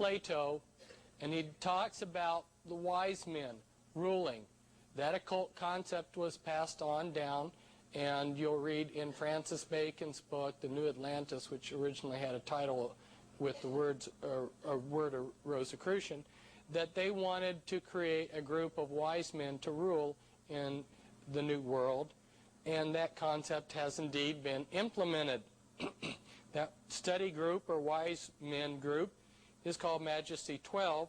Plato, and he talks about the wise men ruling. That occult concept was passed on down, and you'll read in Francis Bacon's book, The New Atlantis, which originally had a title with the word of Rosicrucian, that they wanted to create a group of wise men to rule in the New World, and that concept has indeed been implemented. That study group or wise men group is called Majesty 12,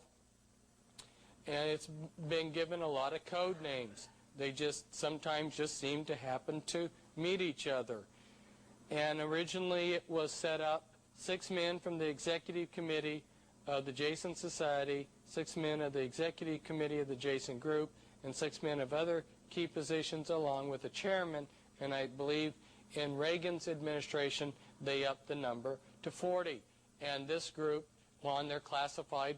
and it's been given a lot of code names. They just sometimes just seem to happen to meet each other. And originally it was set up 6 men from the executive committee of the Jason Society, 6 men of the executive committee of the Jason group, and 6 men of other key positions along with a chairman. And I believe in Reagan's administration they upped the number to 40. And this group on their classified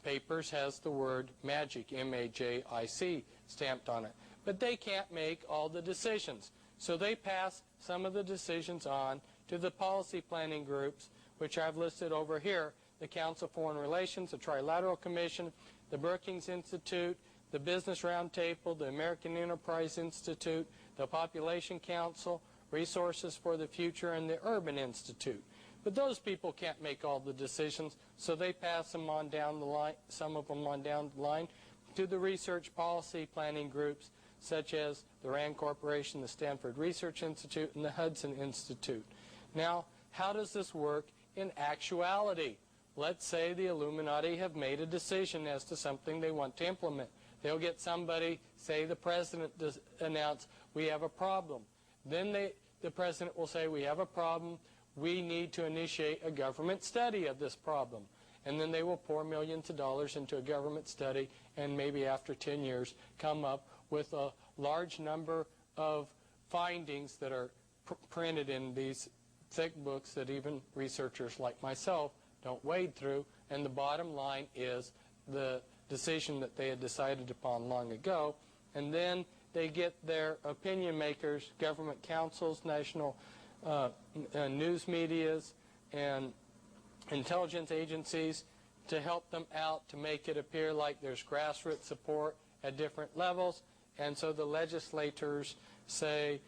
papers has the word magic, M-A-J-I-C, stamped on it. But they can't make all the decisions. So they pass some of the decisions on to the policy planning groups, which I've listed over here: the Council of Foreign Relations, the Trilateral Commission, the Brookings Institute, the Business Roundtable, the American Enterprise Institute, the Population Council, Resources for the Future, and the Urban Institute. But those people can't make all the decisions, so they pass them on down the line, some of them on down the line, to the research policy planning groups, such as the RAND Corporation, the Stanford Research Institute, and the Hudson Institute. Now, how does this work in actuality? Let's say the Illuminati have made a decision as to something they want to implement. They'll get somebody, say the president, to announce, we have a problem. Then the president will say, we have a problem. We need to initiate a government study of this problem. And then they will pour millions of dollars into a government study, and maybe after 10 years come up with a large number of findings that are printed in these thick books that even researchers like myself don't wade through. And the bottom line is the decision that they had decided upon long ago. And then they get their opinion makers, government councils, national news medias, and intelligence agencies to help them out to make it appear like there's grassroots support at different levels. And so the legislators say,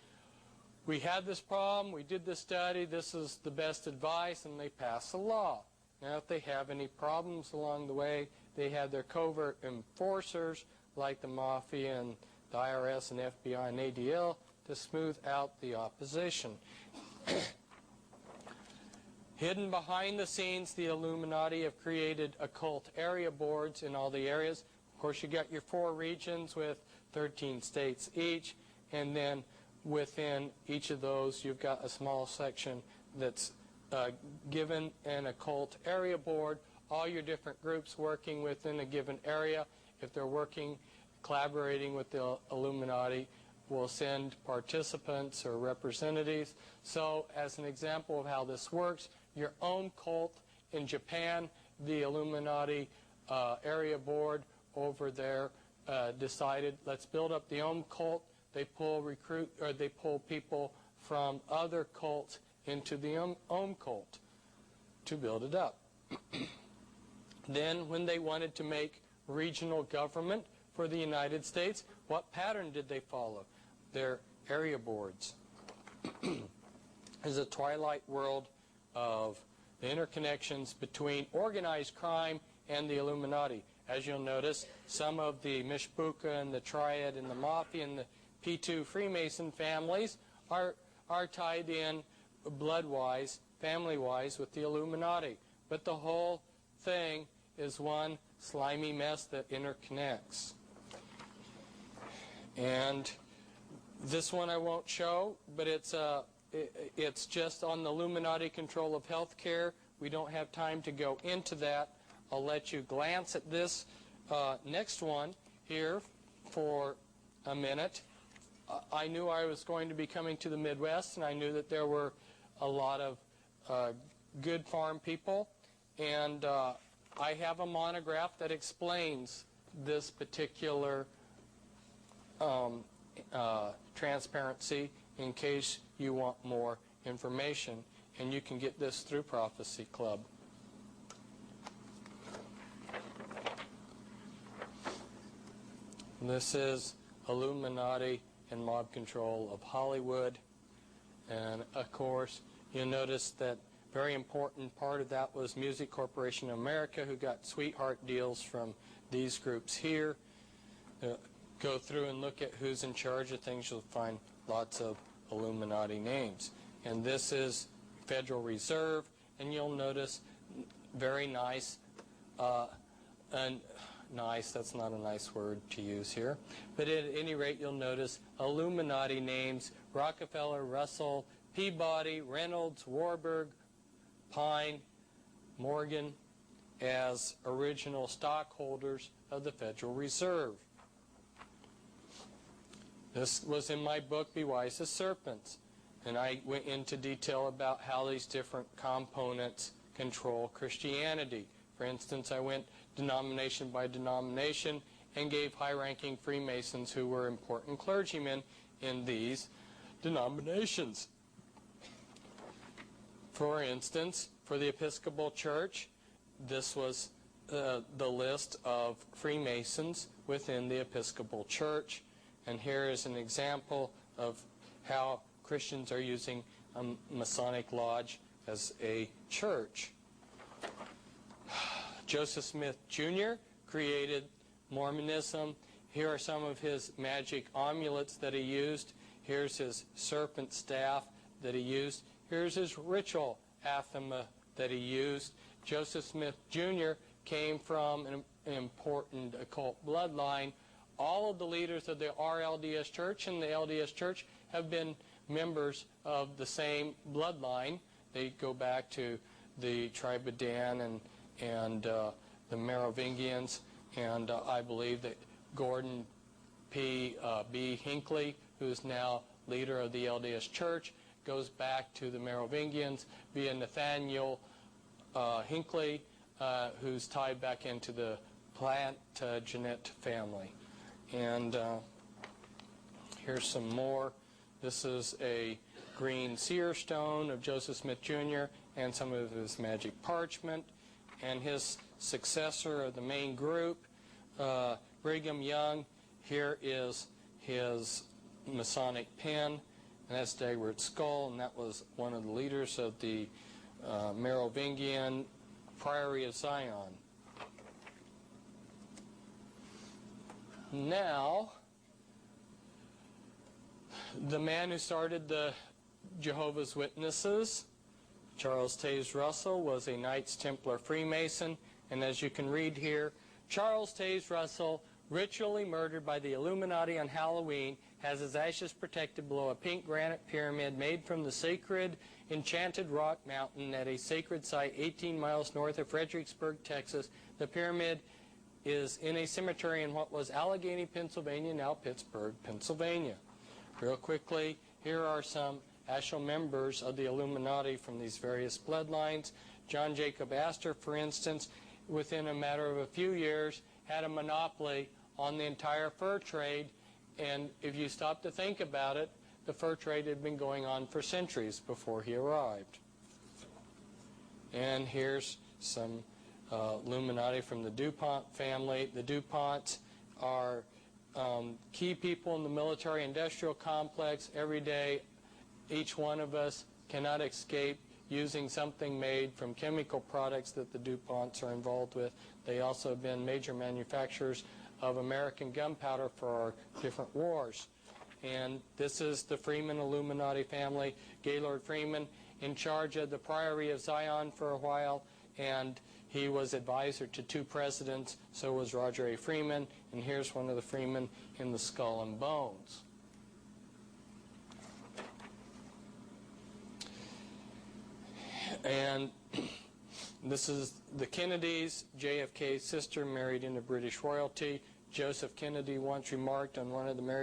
we had this problem, we did this study, this is the best advice, and they pass a law. Now if they have any problems along the way, they have their covert enforcers like the Mafia and the IRS and FBI and ADL to smooth out the opposition. Hidden behind the scenes, the Illuminati have created occult area boards in all the areas. Of course, you got your 4 regions with 13 states each, and then within each of those you've got a small section that's given an occult area board. All your different groups working within a given area, if they're working, collaborating with the Illuminati, will send participants or representatives. So as an example of how this works, your own cult in Japan, the Illuminati area board over there decided, let's build up the Om cult. They pull people from other cults into the Om cult to build it up. Then when they wanted to make regional government for the United States, what pattern did they follow? Their area boards. There's a twilight world of the interconnections between organized crime and the Illuminati. As you'll notice, some of the Mishbuka and the Triad and the Mafia and the P2 Freemason families are tied in blood-wise, family-wise with the Illuminati. But the whole thing is one slimy mess that interconnects. And this one I won't show, but it's just on the Illuminati control of healthcare. We don't have time to go into that. I'll let you glance at this next one here for a minute. I knew I was going to be coming to the Midwest, and I knew that there were a lot of good farm people. And I have a monograph that explains this particular transparency in case you want more information. And you can get this through Prophecy Club. This is Illuminati and mob control of Hollywood. And of course, you'll notice that very important part of that was Music Corporation of America, who got sweetheart deals from these groups here. Go through and look at who's in charge of things. You'll find lots of Illuminati names. And this is Federal Reserve, and you'll notice very nice, nice, that's not a nice word to use here, but at any rate you'll notice Illuminati names: Rockefeller, Russell, Peabody, Reynolds, Warburg, Pine, Morgan as original stockholders of the Federal Reserve. This was in my book, Be Wise as Serpents, and I went into detail about how these different components control Christianity. For instance, I went denomination by denomination and gave high-ranking Freemasons who were important clergymen in these denominations. For instance, for the Episcopal Church, this was the list of Freemasons within the Episcopal Church. And here is an example of how Christians are using a Masonic lodge as a church. Joseph Smith Jr. created Mormonism. Here are some of his magic amulets that he used. Here's his serpent staff that he used. Here's his ritual anathema that he used. Joseph Smith Jr. came from an important occult bloodline. All of the leaders of the RLDS Church and the LDS Church have been members of the same bloodline. They go back to the tribe of Dan and the Merovingians, and I believe that Gordon B. Hinckley, who is now leader of the LDS Church, goes back to the Merovingians via Nathaniel Hinckley, who's tied back into the Plantagenet family. And here's some more. This is a green seer stone of Joseph Smith Jr. and some of his magic parchment. And his successor of the main group, Brigham Young, here is his Masonic pin, and that's Dagwood's skull, and that was one of the leaders of the Merovingian Priory of Zion. Now, the man who started the Jehovah's Witnesses, Charles Taze Russell, was a Knights Templar Freemason, and as you can read here, Charles Taze Russell, ritually murdered by the Illuminati on Halloween, has his ashes protected below a pink granite pyramid made from the sacred Enchanted Rock Mountain at a sacred site 18 miles north of Fredericksburg, Texas. The pyramid is in a cemetery in what was Allegheny, Pennsylvania, now Pittsburgh, Pennsylvania. Real quickly, here are some actual members of the Illuminati from these various bloodlines. John Jacob Astor, for instance, within a matter of a few years, had a monopoly on the entire fur trade, and if you stop to think about it, the fur trade had been going on for centuries before he arrived. And here's some Illuminati from the DuPont family. The DuPonts are key people in the military-industrial complex. Every day, each one of us cannot escape using something made from chemical products that the DuPonts are involved with. They also have been major manufacturers of American gunpowder for our different wars. And this is the Freeman Illuminati family. Gaylord Freeman in charge of the Priory of Zion for a while, and he was advisor to 2 presidents. So was Roger A. Freeman, and here's one of the Freeman in the Skull and Bones. And this is the Kennedys. JFK's sister married into British royalty. Joseph Kennedy once remarked on one of the marriages